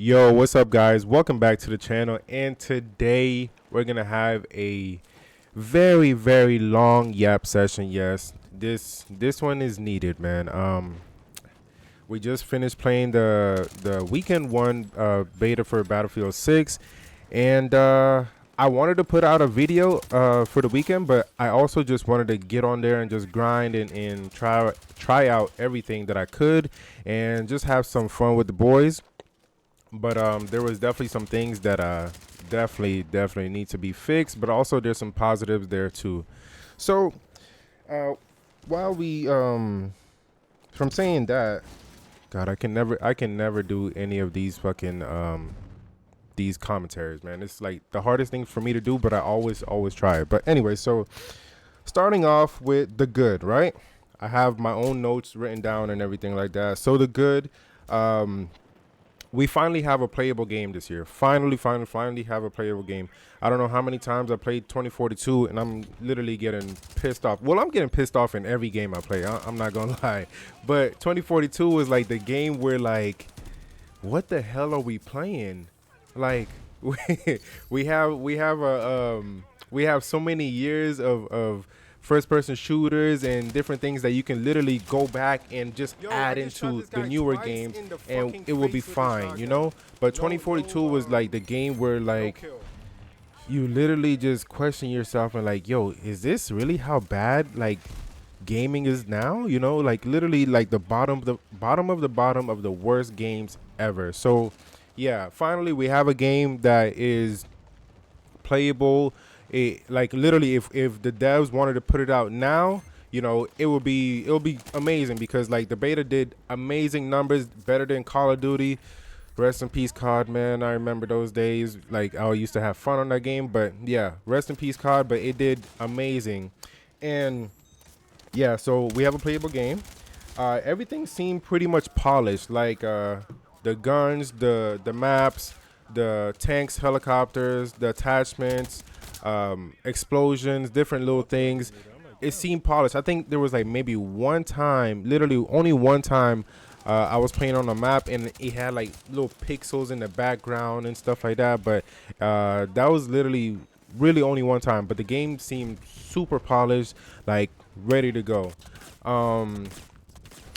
Yo, what's up, guys? Welcome back to the channel. And today we're gonna have a very long yap session. Yes, this one is needed, man. We just finished playing the weekend one beta for Battlefield 6, and I wanted to put out a video for the weekend, but I also just wanted to get on there and just grind and try out everything that I could and just have some fun with the boys. But there was definitely some things that definitely need to be fixed, but also there's some positives there too. So uh while we from saying that, god, I can never do any of these commentaries, man. It's like the hardest thing for me to do, but I always try it. But anyway, so starting off with the good, right? I have my own notes written down and everything like that. So the good, we finally have a playable game this year. Finally have a playable game. I don't know how many times I played 2042, and I'm literally getting pissed off. Well, I'm getting pissed off in every game I play. I'm not gonna lie, but 2042 was like the game where, like, what the hell are we playing? Like, we have so many years of first person shooters and different things that you can literally go back and just add into the newer games, and it will be fine, you know. But 2042 was like the game where, like, you literally just question yourself and, like, yo, is this really how bad, like, gaming is now? You know, like, literally like the bottom of the worst games ever. So yeah, finally we have a game that is playable. It, like, literally, if the devs wanted to put it out now, you know, it'll be amazing, because like the beta did amazing numbers, better than Call of Duty. Rest in peace, COD, man. I remember those days. Like, I used to have fun on that game. But yeah, rest in peace, COD. But it did amazing. And yeah, so we have a playable game. Everything seemed pretty much polished. Like, the guns, the maps, the tanks, helicopters, the attachments, explosions, different little things. It seemed polished. I think there was like maybe one time, literally only one time, I was playing on a map and it had like little pixels in the background and stuff like that. But that was literally really only one time. But the game seemed super polished, like ready to go. Um,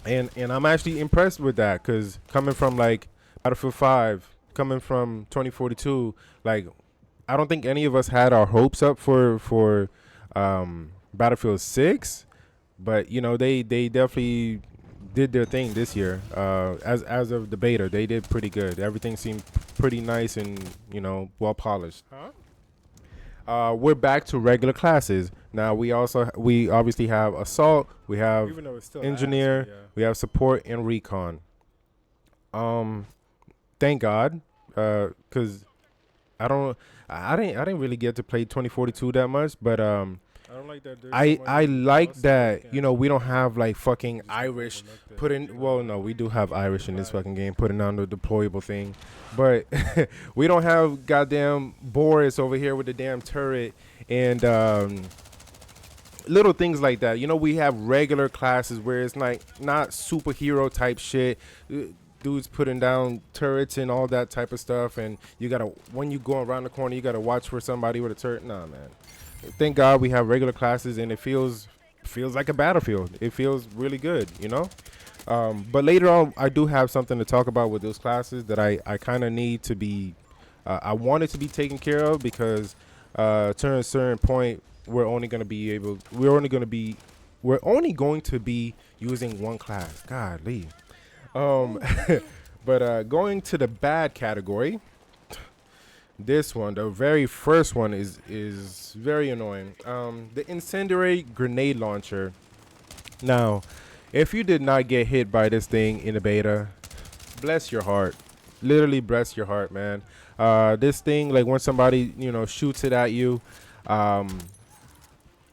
and I'm actually impressed with that, because coming from like Battlefield 5, coming from 2042, like, I don't think any of us had our hopes up for Battlefield 6, but you know, they definitely did their thing this year. As of the beta, they did pretty good. Everything seemed pretty nice and, you know, well polished. We're back to regular classes now. We obviously have assault, we have Even though it's still engineer, ass, yeah. we have support and recon. Um, thank God, because I didn't really get to play 2042 that much, but I don't like that. There's I so like many that, you know, we don't can have like fucking just Irish overlook the putting, well, no, we do have Irish in this Right. fucking game, putting on the deployable thing, but we don't have goddamn Boris over here with the damn turret and little things like that. You know, we have regular classes where it's like not superhero type shit. Dudes putting down turrets and all that type of stuff, and you gotta, when you go around the corner, you gotta watch for somebody with a turret. Nah, man. Thank God we have regular classes, and it feels like a battlefield. It feels really good, you know. But later on, I do have something to talk about with those classes that I kind of need to be. I want it to be taken care of, because to a certain point, we're only going to be using one class. Godly. Um, but going to the bad category, this one, the very first one, is very annoying. The incendiary grenade launcher. Now, if you did not get hit by this thing in the beta, bless your heart. Literally bless your heart, man. This thing, like, when somebody, you know, shoots it at you, um,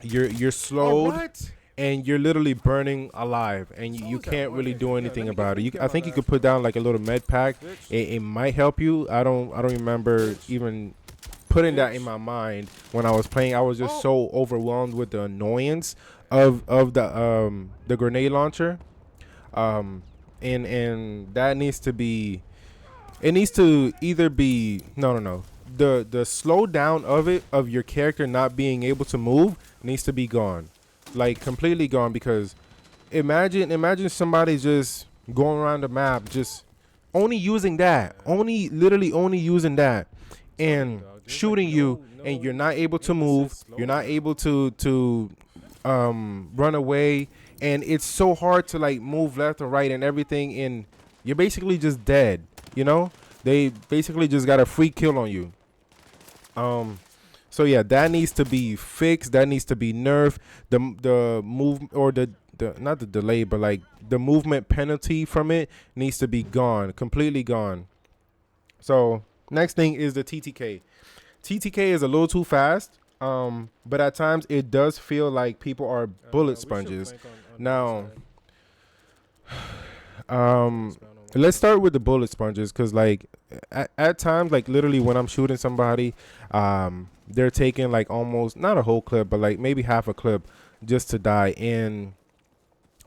you're slowed, and you're literally burning alive, and you can't really do anything about it. I think you could put down like a little med pack. It might help you. I don't remember even putting that in my mind when I was playing. I was just so overwhelmed with the annoyance of the grenade launcher. And that needs to be It needs to either be no. The slowdown of it of your character not being able to move needs to be gone, like completely gone. Because imagine somebody just going around the map just only using that, only literally only using that, and shooting you, and you're not able to move, you're not able to run away, and it's so hard to like move left and right and everything, and you're basically just dead. You know, they basically just got a free kill on you. So yeah, that needs to be fixed. That needs to be nerfed. The move or the not the delay, but like the movement penalty from it needs to be gone, completely gone. So next thing is the TTK. TTK is a little too fast, but at times it does feel like people are bullet sponges. Now, let's start with the bullet sponges, because like at times, like literally when I'm shooting somebody, they're taking like almost not a whole clip, but like maybe half a clip just to die. And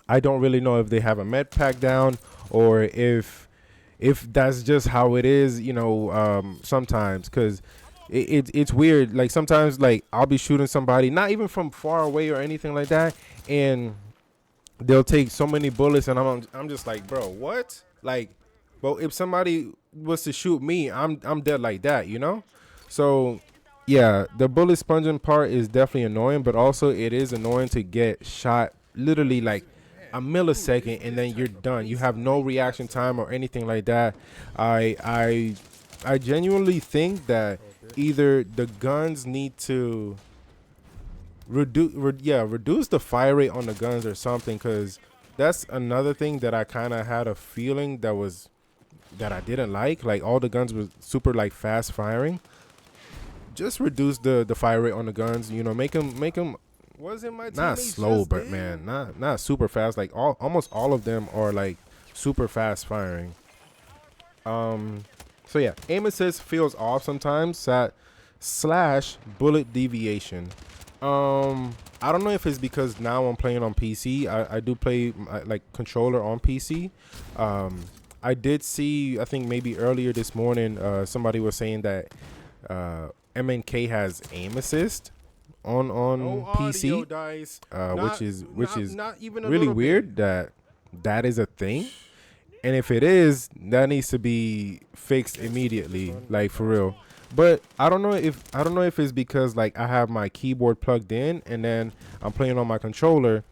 I don't really know if they have a med pack down or if that's just how it is, you know. Sometimes, because it's weird. Like sometimes, like I'll be shooting somebody, not even from far away or anything like that, and they'll take so many bullets, and I'm just like, bro, what? Like, well, if somebody was to shoot me, I'm dead like that, you know? So yeah, the bullet sponging part is definitely annoying, but also it is annoying to get shot literally like a millisecond and then you're done. You have no reaction time or anything like that. I genuinely think that either the guns need to reduce the fire rate on the guns or something, because that's another thing that I kind of had a feeling that I didn't like all the guns was super like fast firing. Just reduce the fire rate on the guns, you know. Make them Wasn't my not slow, but man, not super fast. Like almost all of them are like super fast firing. So yeah, aim assist feels off sometimes. Slash bullet deviation. I don't know if it's because now I'm playing on PC. I do play like controller on PC. I did see, I think maybe earlier this morning, somebody was saying that MNK has aim assist on PC, which is not even really weird that is a thing. And if it is, that needs to be fixed immediately, like for real. But I don't know if it's because like I have my keyboard plugged in and then I'm playing on my controller.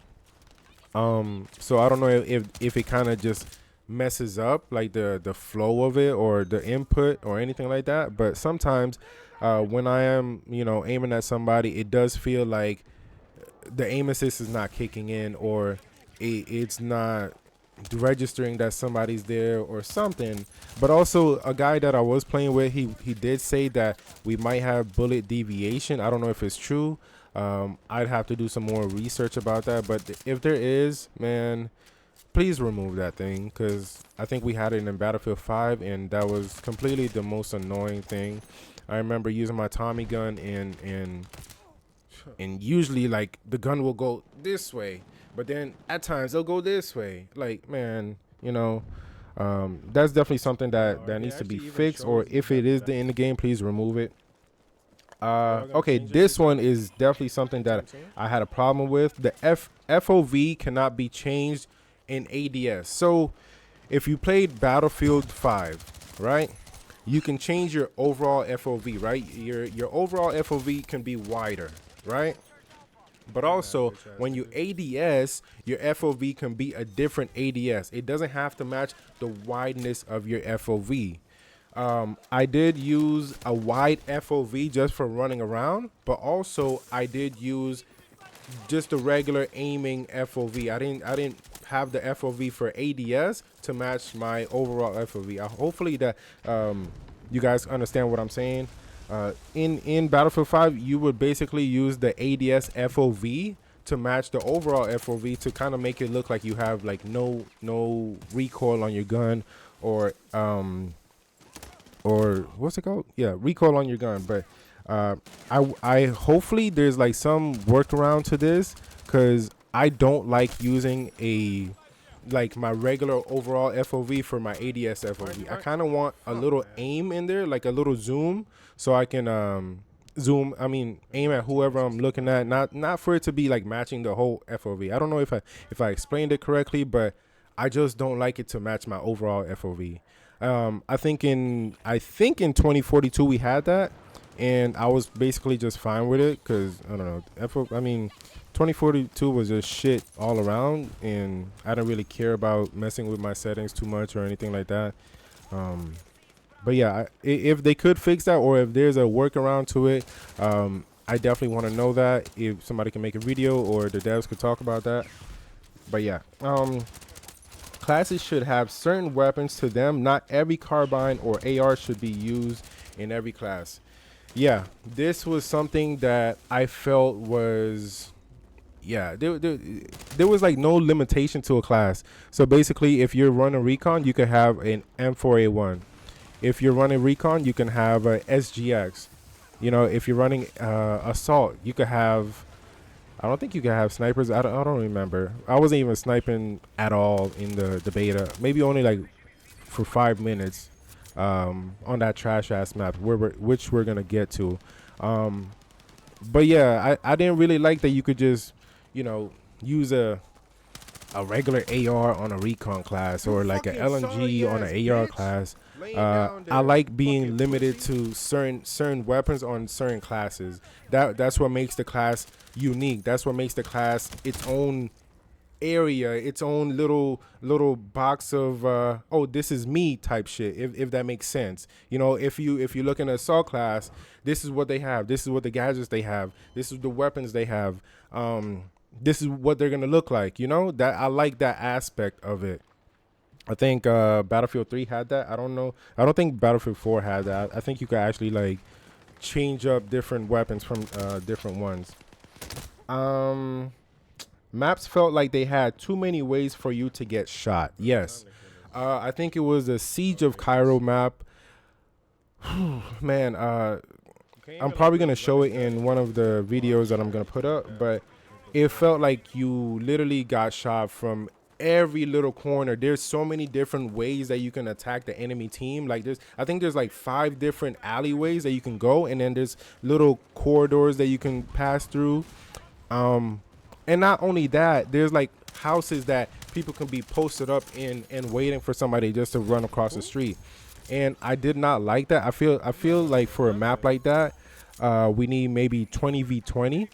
So I don't know if it kind of just messes up like the flow of it or the input or anything like that. But sometimes when I am, you know, aiming at somebody, it does feel like the aim assist is not kicking in, or it's not registering that somebody's there or something. But also a guy that I was playing with, he did say that we might have bullet deviation. I don't know if it's true. I'd have to do some more research about that, but if there is, man, please remove that thing, because I think we had it in Battlefield 5 and that was completely the most annoying thing. I remember using my Tommy gun and usually like the gun will go this way, but then at times they'll go this way. Like, man, you know, that's definitely something that needs to be fixed, or if it is in the game, please remove it. Okay, this one is definitely something that I had a problem with. The FOV cannot be changed in ADS. So if you played Battlefield 5, right, you can change your overall FOV, right? Your overall FOV can be wider, right? But also, when you ADS, your FOV can be a different ADS. It doesn't have to match the wideness of your FOV. I did use a wide FOV just for running around, but also I did use just the regular aiming FOV. I didn't have the FOV for ADS to match my overall FOV. Hopefully that you guys understand what I'm saying. In Battlefield 5, you would basically use the ADS FOV to match the overall FOV to kind of make it look like you have like no recoil on your gun, or what's it called? Yeah, recoil on your gun. But I hopefully there's like some workaround to this, because I don't like using a like my regular overall FOV for my ADS FOV. I kind of want a little aim in there, like a little zoom, so I can zoom. I mean, aim at whoever I'm looking at. Not for it to be like matching the whole FOV. I don't know if I explained it correctly, but I just don't like it to match my overall FOV. I think in 2042 we had that, and I was basically just fine with it because I don't know. I mean, 2042 was just shit all around, and I don't really care about messing with my settings too much or anything like that. But yeah, if they could fix that, or if there's a workaround to it, I definitely want to know that. If somebody can make a video or the devs could talk about that. But yeah, classes should have certain weapons to them. Not every carbine or AR should be used in every class. Yeah, this was something that I felt was, yeah, there was like no limitation to a class. So basically, if you're running recon, you could have an M4A1. If you're running recon, you can have a SGX. You know, if you're running assault, you could have, I don't think you can have snipers. I don't remember. I wasn't even sniping at all in the beta. Maybe only like for 5 minutes on that trash ass map, which we're gonna get to. But yeah, I didn't really like that you could just, you know, use a regular AR on a recon class, or like an LMG on an AR class. I like being limited to certain weapons on certain classes. That's what makes the class unique. That's what makes the class its own area, its own little box of oh, this is me type shit, if that makes sense. You know, if you look in an assault class, this is what they have, this is what the gadgets they have, this is the weapons they have, this is what they're gonna look like. You know, that I like that aspect of it. I think Battlefield 3 had that. I don't know. I don't think Battlefield 4 had that. I think you could actually like change up different weapons from different ones. Maps felt like they had too many ways for you to get shot. Yes. I think it was the Siege of Cairo map. Man, I'm probably going to show it in one of the videos that I'm going to put up, but it felt like you literally got shot from every little corner. There's so many different ways that you can attack the enemy team. Like I think there's like 5 different alleyways that you can go, and then there's little corridors that you can pass through. And not only that, there's like houses that people can be posted up in and waiting for somebody just to run across the street. And I did not like that. I feel like for a map like that, we need maybe 20v20.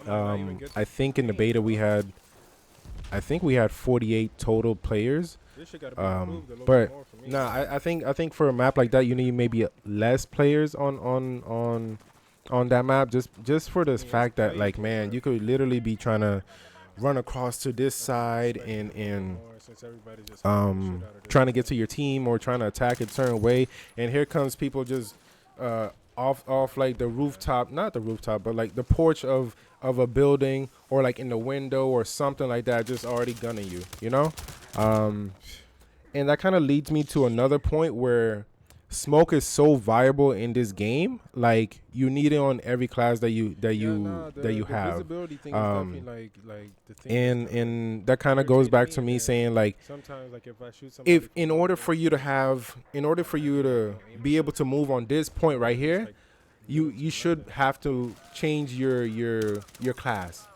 I think in the beta we had 48 total players. But nah, I think for a map like that, you need maybe less players on that map, just for this fact that, like, man, you could literally be trying to run across to this side and trying to get to your team or trying to attack a certain way, and here comes people just off like the rooftop, not the rooftop, but like the porch of a building, or like in the window or something like that, just already gunning you, you know. And that kind of leads me to another point where smoke is so viable in this game. Like, you need it on every class that you have. Visibility thing is definitely like the thing. And that kind of goes back to me saying, like, sometimes, like, if I shoot somebody, in order for you to be able to move on this point right here, you should have to change your class.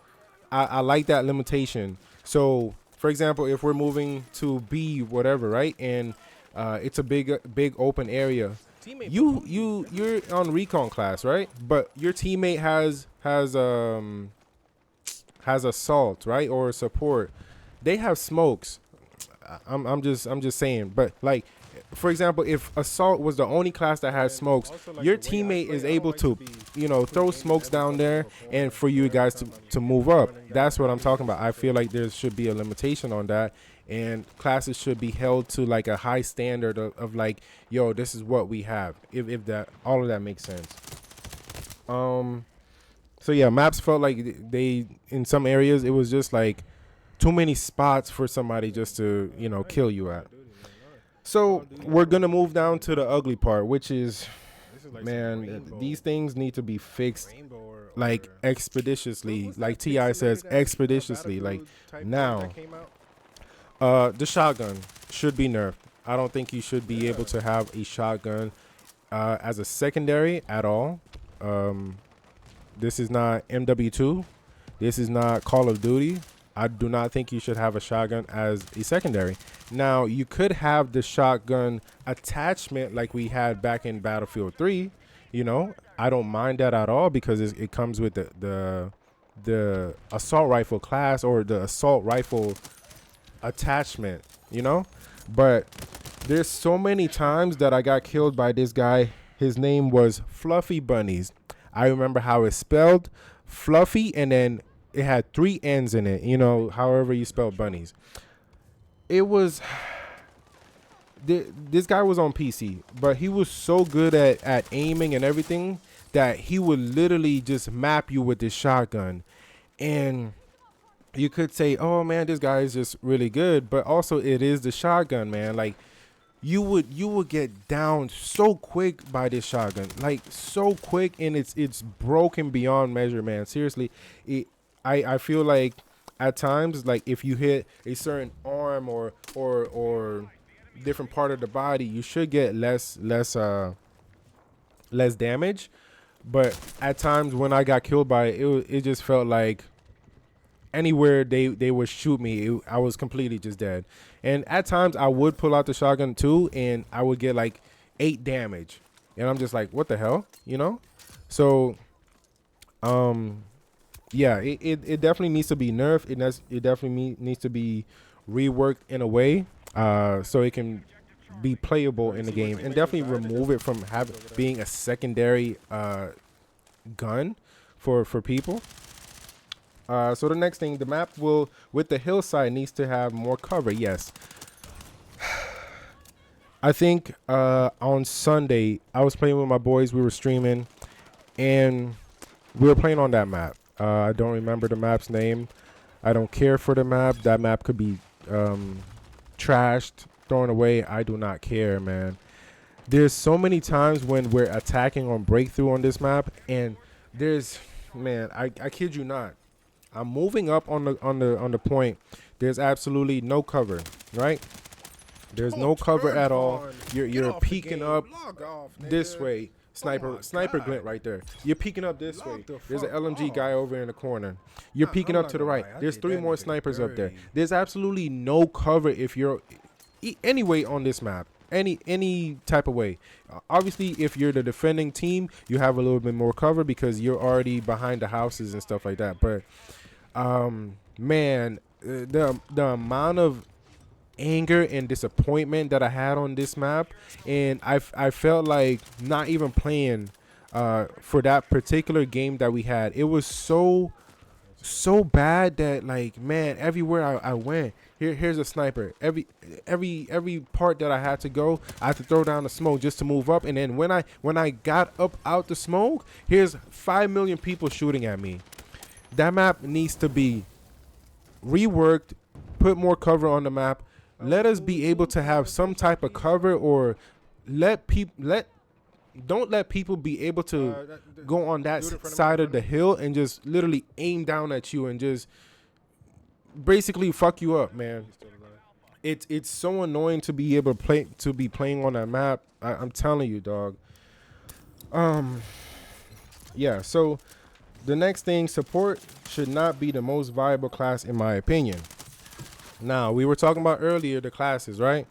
I like that limitation. So, for example, if we're moving to B whatever, right, and it's a big open area, you're on recon class, right? But your teammate has assault, right, or support. They have smokes. I'm just saying. But, like, for example, if assault was the only class that has smokes, your teammate is able to, you know, throw smokes down there, and for you guys to move up. That's what I'm talking about. I feel like there should be a limitation on that, and classes should be held to like a high standard of like, yo, this is what we have. If that, all of that makes sense. So yeah, maps felt like they, in some areas, it was just like too many spots for somebody just to, you know, kill you at. So we're gonna move down to the ugly part, which is, man, these things need to be fixed like expeditiously. Like T.I. says, expeditiously, like now. The shotgun should be nerfed. I don't think you should be able to have a shotgun as a secondary at all. This is not MW2. This is not Call of Duty. I do not think you should have a shotgun as a secondary. Now, you could have the shotgun attachment like we had back in Battlefield 3. You know, I don't mind that at all because it comes with the assault rifle class or the assault rifle attachment, you know. But there's so many times that I got killed by this guy. His name was Fluffy Bunnies. I remember how it's spelled, Fluffy, and then it had 3 N's in it, you know, however you spell bunnies. It was, this guy was on PC, but he was so good at aiming and everything that he would literally just map you with this shotgun. And you could say, oh man, this guy is just really good, but also it is the shotgun, man. Like, you would get down so quick by this shotgun, like so quick, and it's broken beyond measure, man. Seriously, I feel like at times, like if you hit a certain arm or different part of the body, you should get less damage. But at times when I got killed by it, it just felt like anywhere they would shoot me, I was completely just dead. And at times I would pull out the shotgun too, and I would get like 8 damage, and I'm just like, what the hell, you know? So yeah, it definitely needs to be nerfed. It definitely needs to be reworked in a way so it can be playable in the game, and definitely remove it from being a secondary gun for people. So the next thing, the map with the hillside needs to have more cover. Yes. I think on Sunday, I was playing with my boys. We were streaming, and we were playing on that map. I don't remember the map's name. I don't care for the map. That map could be trashed, thrown away. I do not care, man. There's so many times when we're attacking on breakthrough on this map, and man, I kid you not. I'm moving up on the point. There's absolutely no cover, right? There's no cover at all. You're peeking up this way. Sniper glint right there. You're peeking up this way. There's an LMG guy over in the corner. You're peeking up to the right. There's 3 more snipers up there. There's absolutely no cover if you're anyway on this map. Any type of way. Obviously, if you're the defending team, you have a little bit more cover because you're already behind the houses and stuff like that. But man, the amount of anger and disappointment that I had on this map, and I felt like not even playing for that particular game that we had. It was so bad that, like, man, everywhere I went, here's a sniper. Every part that I had to go, I had to throw down the smoke just to move up. And then when I got up out the smoke, here's 5 million people shooting at me. That map needs to be reworked, put more cover on the map. Let us be able to have some type of cover, or don't let people be able to go on that side of the hill and just literally aim down at you and just basically fuck you up, man. It's so annoying to be able to be playing on that map. I'm telling you, dog. Yeah, so the next thing, support should not be the most viable class in my opinion. Now, we were talking about earlier the classes, right?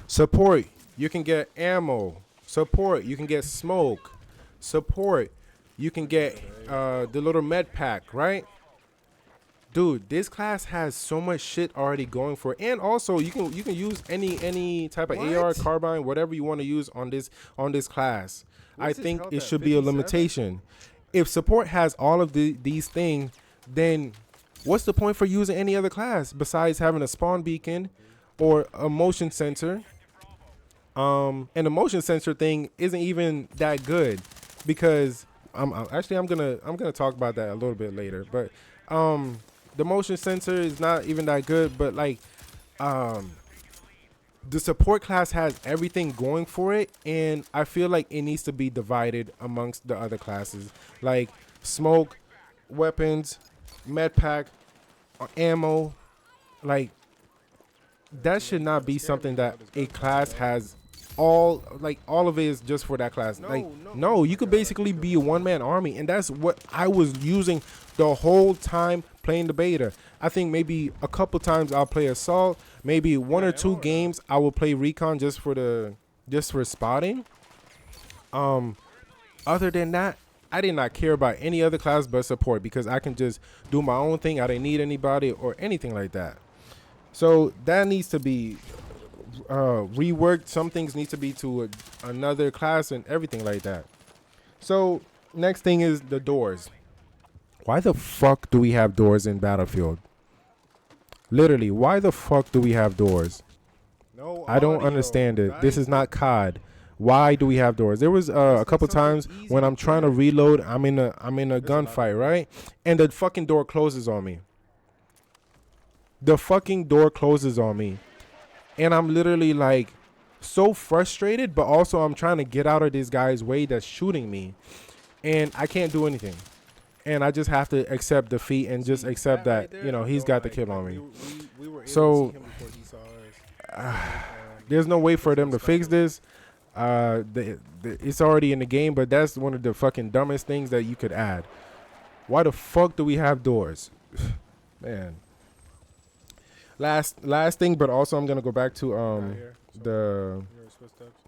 Support, you can get ammo. Support, you can get smoke. Support, you can get the little med pack, right? Dude, this class has so much shit already going for it. And also, you can use any type of AR, carbine, whatever you want to use on this class. I think it should be a limitation. If support has all of these things, then what's the point for using any other class besides having a spawn beacon or a motion sensor? And the motion sensor thing isn't even that good because I'm gonna talk about that a little bit later. But the motion sensor is not even that good. But like the support class has everything going for it, and I feel like it needs to be divided amongst the other classes, like smoke, weapons, med pack, ammo. Like, that should not be something that a class has all of it is just for that class. Like, no, you could basically be a one-man army, and that's what I was using the whole time playing the beta. I think maybe a couple times I'll play assault, maybe one or two games I will play recon just for spotting. Other than that, I did not care about any other class but support, because I can just do my own thing. I didn't need anybody or anything like that. So that needs to be reworked. Some things need to be to another class and everything like that. So next thing is the doors. Why the fuck do we have doors in Battlefield? Literally, why the fuck do we have doors? No, I don't understand it. This is not COD. Why do we have doors? There was a couple times when I'm trying to reload, I'm in a gunfight, right? And the fucking door closes on me. The fucking door closes on me. And I'm literally like so frustrated, but also I'm trying to get out of this guy's way that's shooting me. And I can't do anything. And I just have to accept defeat and just accept that, you know, he's got the kill on me. So there's no way for them to fix this. It's already in the game, but that's one of the fucking dumbest things that you could add. Why the fuck do we have doors? Man. Last thing, but also I'm gonna go back to the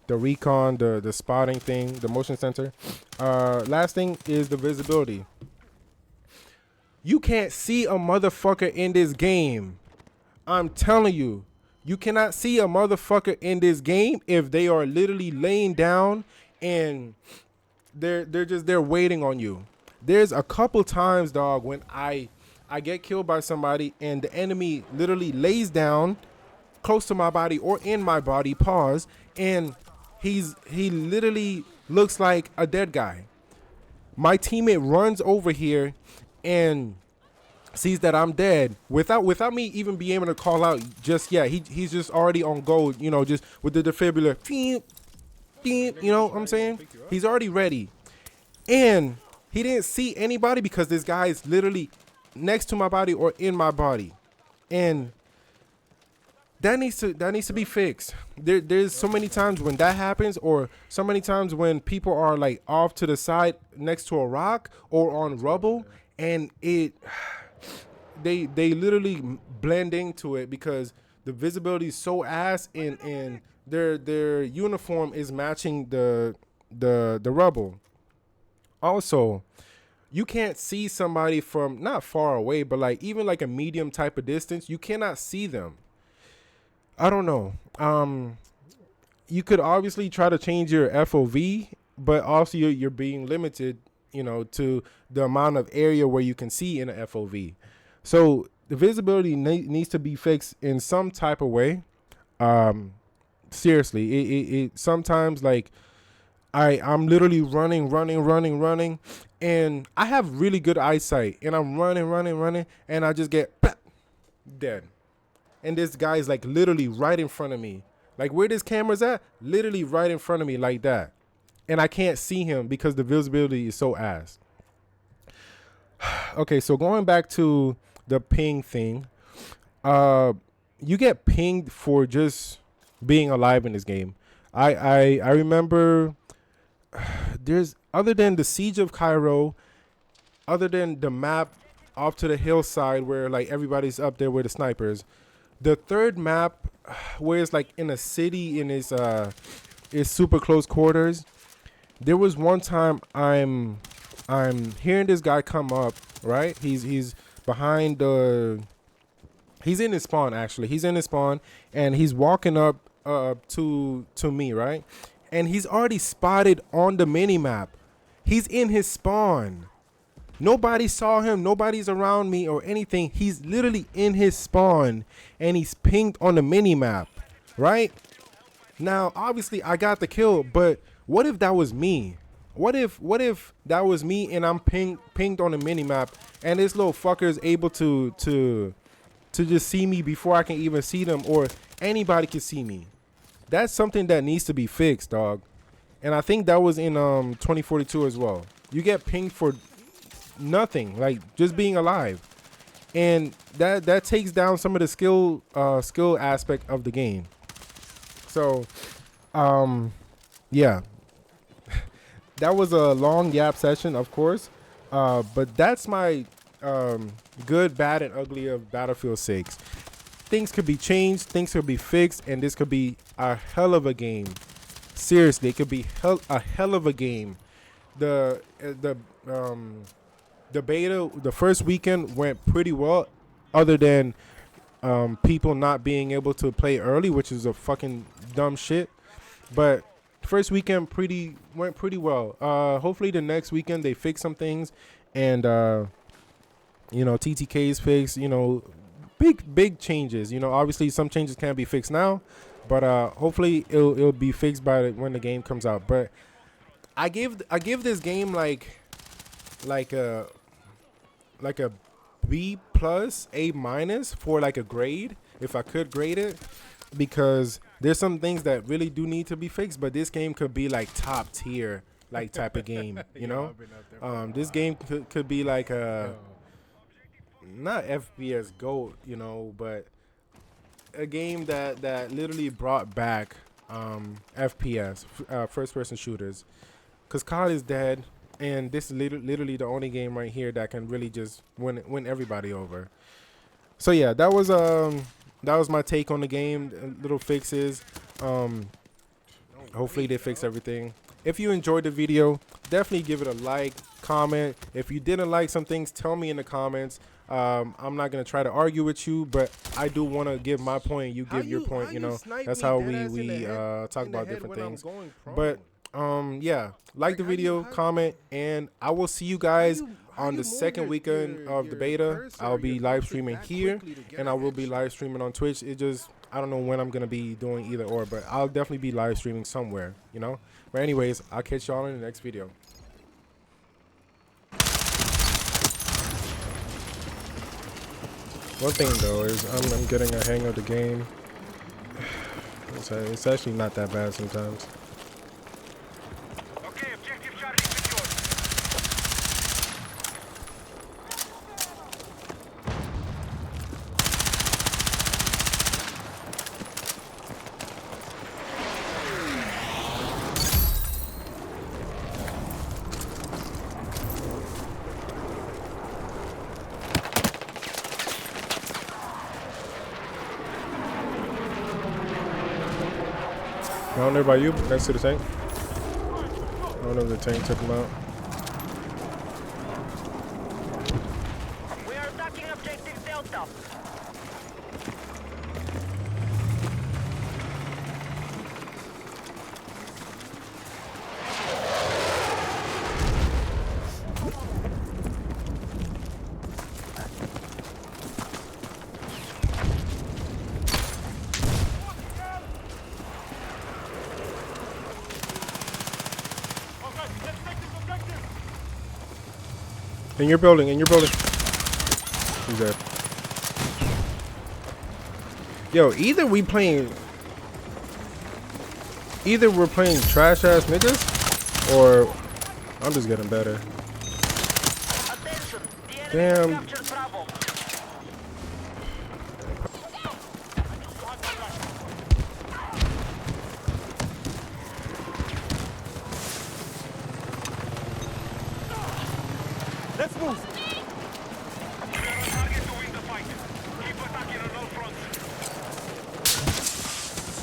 recon, the spotting thing, the motion sensor. Last thing is the visibility. You can't see a motherfucker in this game. I'm telling you. You cannot see a motherfucker in this game if they are literally laying down and they're just there waiting on you. There's a couple times, dog, when I get killed by somebody and the enemy literally lays down close to my body or in my body, pause, and he literally looks like a dead guy. My teammate runs over here and sees that I'm dead without me even being able to call out just yet. He's just already on go, you know, just with the defibrillator. You know what I'm saying? He's already ready. And he didn't see anybody because this guy is literally next to my body or in my body. And that needs to be fixed. There's so many times when that happens, or so many times when people are like off to the side next to a rock or on rubble, and they literally blend into it because the visibility is so ass, and their uniform is matching the rubble. Also, you can't see somebody from not far away, but like even like a medium type of distance. You cannot see them. I don't know. You could obviously try to change your FOV, but also you're being limited, you know, to the amount of area where you can see in a FOV. So the visibility needs to be fixed in some type of way. Seriously, it sometimes like I'm literally running, and I have really good eyesight, and I'm running, and I just get dead. And this guy is like literally right in front of me. Like where this camera's at, literally right in front of me like that. And I can't see him because the visibility is so ass. Okay, so going back to the ping thing. You get pinged for just being alive in this game. I remember there's, other than the Siege of Cairo, other than the map off to the hillside where like everybody's up there with the snipers, the third map where it's like in a city and it's super close quarters. There was one time I'm hearing this guy come up, right? He's behind the, he's in his spawn actually. He's in his spawn and he's walking up to me, right? And he's already spotted on the mini map. He's in his spawn. Nobody saw him. Nobody's around me or anything. He's literally in his spawn and he's pinged on the mini map, right? Now, obviously I got the kill, but what if that was me? What if that was me and I'm pinged on the mini map and this little fucker is able to just see me before I can even see them, or anybody can see me? That's something that needs to be fixed, dog. And I think that was in 2042 as well. You get pinged for nothing, like just being alive. and that takes down some of the skill aspect of the game. So, yeah, that was a long yap session, of course, but that's my good, bad, and ugly of Battlefield 6. Things could be changed, things could be fixed, and this could be a hell of a game. Seriously, it could be a hell of a game. The beta, the first weekend went pretty well, other than people not being able to play early, which is a fucking dumb shit. But first weekend went pretty well. Hopefully the next weekend they fix some things, and TTK's fixed. Big changes. Obviously some changes can't be fixed now, but hopefully it'll be fixed by when the game comes out. But I give this game like a B plus, A minus for like a grade, if I could grade it, because there's some things that really do need to be fixed, but this game could be like top tier like type of game. This game could be like a not FPS GOAT, but a game that literally brought back FPS, first person shooters, because COD is dead. And this is literally the only game right here that can really just win everybody over. So yeah, that was my take on the game. Little fixes. Hopefully they fix everything. If you enjoyed the video, definitely give it a like, comment. If you didn't like some things, tell me in the comments. I'm not gonna try to argue with you, but I do want to give my point. You give your point. That's how we talk about different things. But yeah, like the video, comment, and I will see you guys on the second weekend of the beta. I'll be live streaming here, and I will be live streaming on Twitch. I don't know when I'm gonna be doing either or, but I'll definitely be live streaming somewhere, But anyways, I'll catch y'all in the next video. One thing though is I'm getting a hang of the game. It's actually not that bad sometimes. Down there by you, next to the tank. I don't know if the tank took him out. We are attacking objective Delta. In your building. He's dead. Yo, either we're playing trash ass niggas, or I'm just getting better. Damn. Let's move.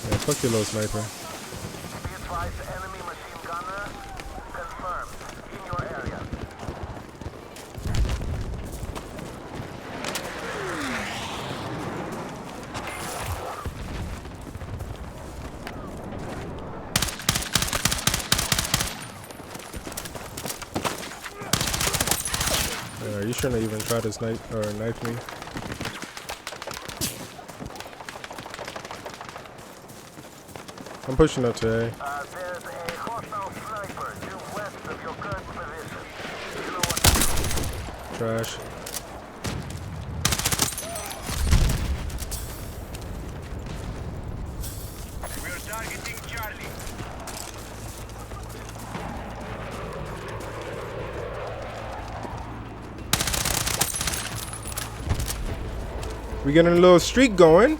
Yeah, fuck your little sniper. Be advised, enemy machine gunner confirmed in your area. You shouldn't even try to knife me. I'm pushing up to A. There's a hostile sniper due west of your current position. You know what? Trash. We are targeting Charlie. We're getting a little streak going.